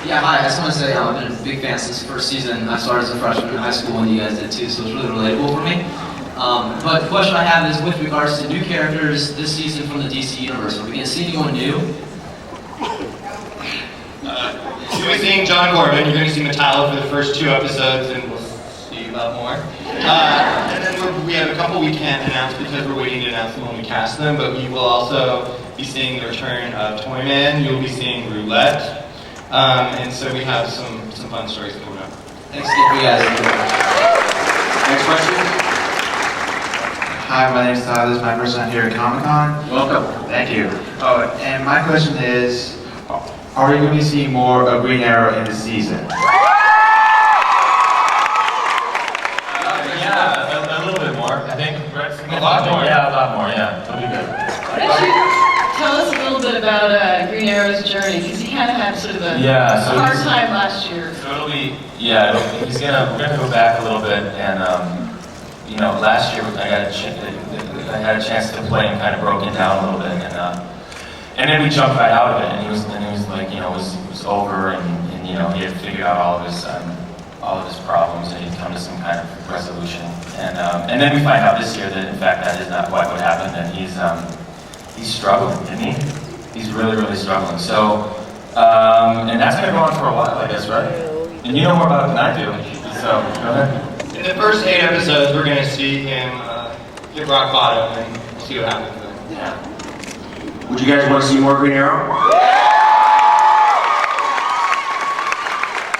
Yeah, hi. I just want to say I've been a big fan since the first season. I started as a freshman in high school when you guys did too, so it's really relatable for me. But the question I have is with regards to new characters this season from the DC universe. Are we going to see anyone new? So we're seeing John Corbin. You're going to see Metallo for the first 2 episodes, and we'll see about more. And then we have a couple we can't announce because we're waiting to announce them when we cast them, but we will also be seeing the return of Toyman. You'll be seeing Roulette. And so we have some fun stories coming up. Thanks again for you guys. Next question. Hi, my name is Souders. My first time here at Comic Con. Welcome. Thank you. Oh, and my question is, are we going to be seeing more of Green Arrow in the season? Yeah, a little bit more, I think. A lot more. Yeah, a lot more, yeah. It'll be good. Why don't you tell us a little bit about Green Arrow's journey, because he kind of had sort of a hard time last year. So it'll be, we're gonna go back a little bit, and last year I had a chance to play and kind of broke it down a little bit, and then we jumped right out of it, and he was like, it was over, and he had figured out all of his problems, and he'd come to some kind of resolution, and then we find out this year that in fact that is not quite what happened, and he's struggling, isn't he? He's really, really struggling. So, and that's going to go on for a while, I guess, right? And you know more about it than I do, so go ahead. In the first 8 episodes, we're going to see him hit rock bottom, and we'll see what happens then. Yeah. Would you guys want to see more Green Arrow?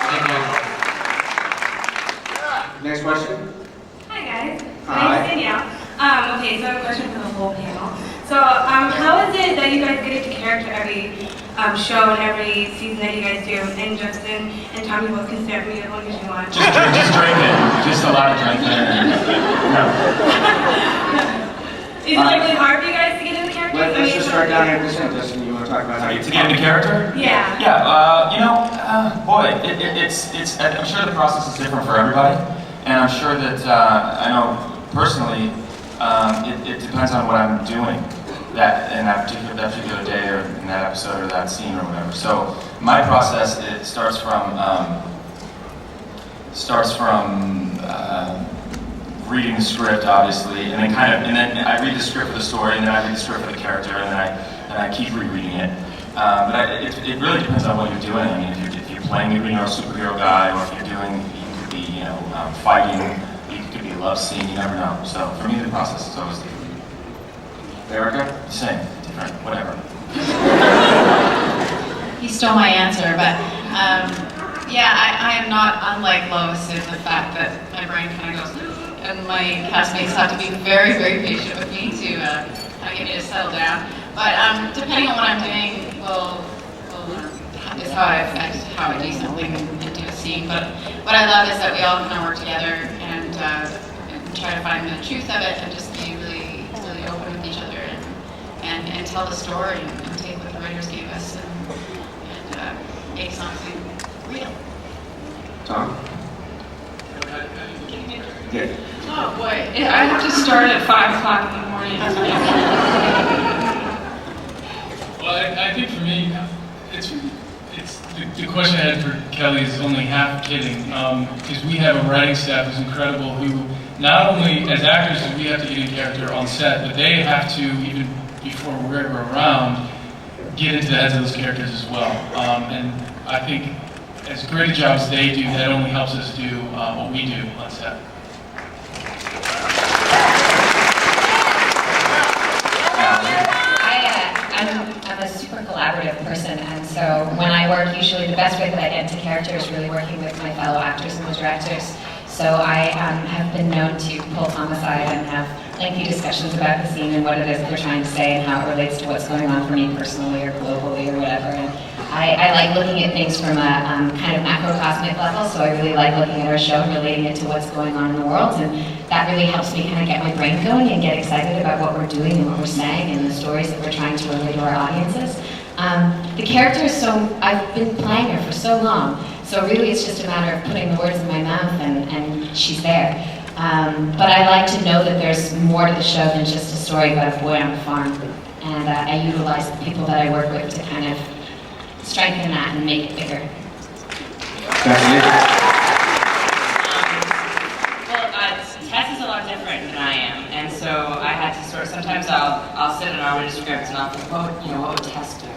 Thank you. Next question. Hi guys. Hi. My name's Danielle. Okay, so I have a question for the whole panel. So, how is it that you guys get into character every show and every season that you guys do? And Justin and Tommy both can stare at me as long as you want. Just drinking. Just a lot of drinking. No. Is it really hard for you guys to get into character? Let's just start down here at this end. Justin, you want to talk about how you To get into character? Yeah. Yeah, boy, it's. I'm sure the process is different for everybody, and I'm sure that I know personally, it depends on what I'm doing in that particular day or in that episode or that scene or whatever. So my process it starts from reading the script, obviously, and then I read the script for the story, and then I read the script for the character, and then I keep rereading it. But it really depends on what you're doing. I mean, if you're playing a superhero guy, or if you're doing, you could be, fighting, you could be a love scene. You never know. So for me, the process is always different. Erica? Same, different, whatever. He stole my answer, but I am not unlike Lois in the fact that my brain kind of goes, and my castmates have to be very, very patient with me to kind of get me to settle down. But depending on what I'm doing, is how I affect how I decently do a scene. But what I love is that we all kind of work together and try to find the truth of it and just be really, really open with each other and tell the story and take what the writers gave us and make something real. Tom? Good. Oh boy, I have to start at 5 o'clock in the morning. Well, I think for me, it's the question I had for Kelly is only half kidding, because we have a writing staff who's incredible, who not only as actors do we have to get in character on set, but they have to, even before we're around, get into the heads of those characters as well. And I think as great a job as they do, that only helps us do what we do on set. I'm a super collaborative person, and so when I work, usually the best way that I get into character is really working with my fellow actors and the directors. So I have been known to pull Tom aside and have lengthy discussions about the scene and what it is that we're trying to say and how it relates to what's going on for me personally or globally or whatever. And I like looking at things from a kind of macrocosmic level, so I really like looking at our show and relating it to what's going on in the world, and that really helps me kind of get my brain going and get excited about what we're doing and what we're saying and the stories that we're trying to relay to our audiences. The character is I've been playing her for so long, so really it's just a matter of putting the words in my mouth and she's there. But I like to know that there's more to the show than just a story about a boy on a farm, and I utilize the people that I work with to kind of strengthen that and make it bigger. Tess is a lot different than I am, and so I had to sort of, sometimes I'll sit and I'll read a script and I'll think, what would Tess do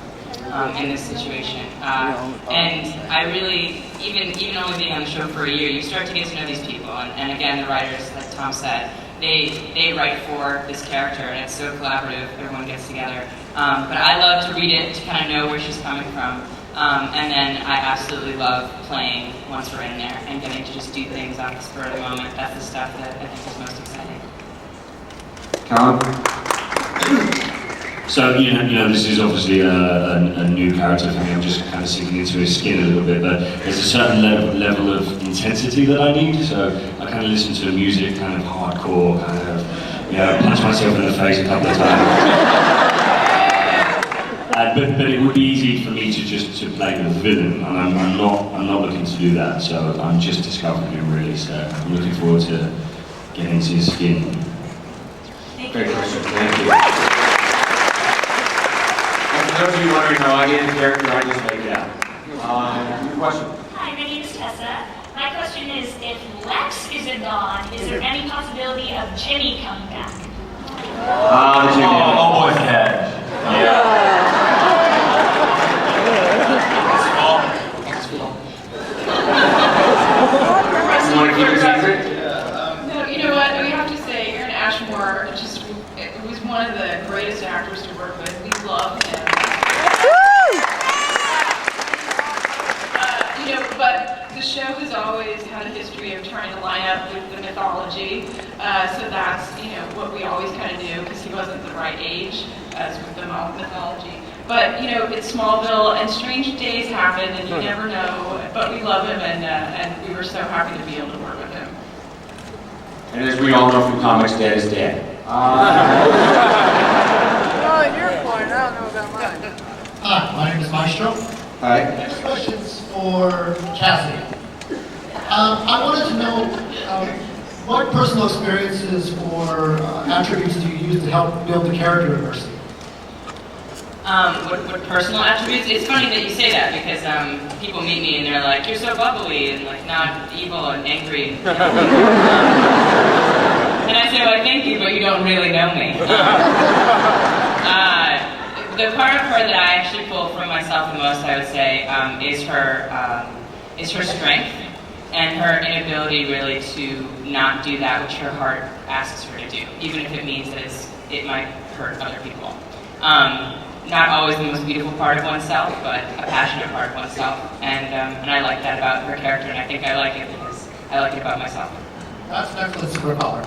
in this situation? And I really, even only being on the show for a year, you start to get to know these people, and again, the writers, like Tom said, they write for this character, and it's so collaborative, everyone gets together. But I love to read it, to kind of know where she's coming from. And then I absolutely love playing once we're in there and getting to just do things on the spur of the moment. That's the stuff that I think is most exciting. Callum? So, you know, this is obviously a new character for me. I'm just kind of sinking into his skin a little bit, but there's a certain level of intensity that I need. So I kind of listen to music, kind of hardcore, kind of, punch myself in the face a couple of times. But it would be easy for me to play the villain, and I'm not looking to do that. So I'm just discovering him really. So I'm looking forward to getting into his skin. Great question. Thank you. And for those of you wondering how I get into character, I just make it out. Your question. Hi, my name is Tessa. My question is, if Lex isn't gone, is there any possibility of Jimmy coming back? The Jimmy. Oh, boy's head. Yeah. You want to keep it secret? No, you know what? We have to say, Aaron Ashmore was one of the greatest actors to work with. We love him. But the show has always had a history of trying to line up with the mythology. So that's, what we always kind of knew, because he wasn't the right age as with the mythology. But, it's Smallville, and strange days happen, and you never know. But we love him, and we were so happy to be able to work with him. And as we all know from comics, dead is dead. Your point, I don't know about mine. Hi, my name is Maestro. Hi. Next question's for Cassidy. I wanted to know what personal experiences or attributes do you use to help build the character diversity? What personal attributes? It's funny that you say that, because people meet me and they're like, you're so bubbly and like not evil and angry. And I say, well, thank you, but you don't really know me. The part of her that I actually pull from myself the most, I would say, is her strength and her inability really to not do that which her heart asks her to do, even if it means that it might hurt other people. Not always the most beautiful part of oneself, but a passionate part of oneself, and I like that about her character, and I think I like it because I like it about myself. That's an excellent superpower.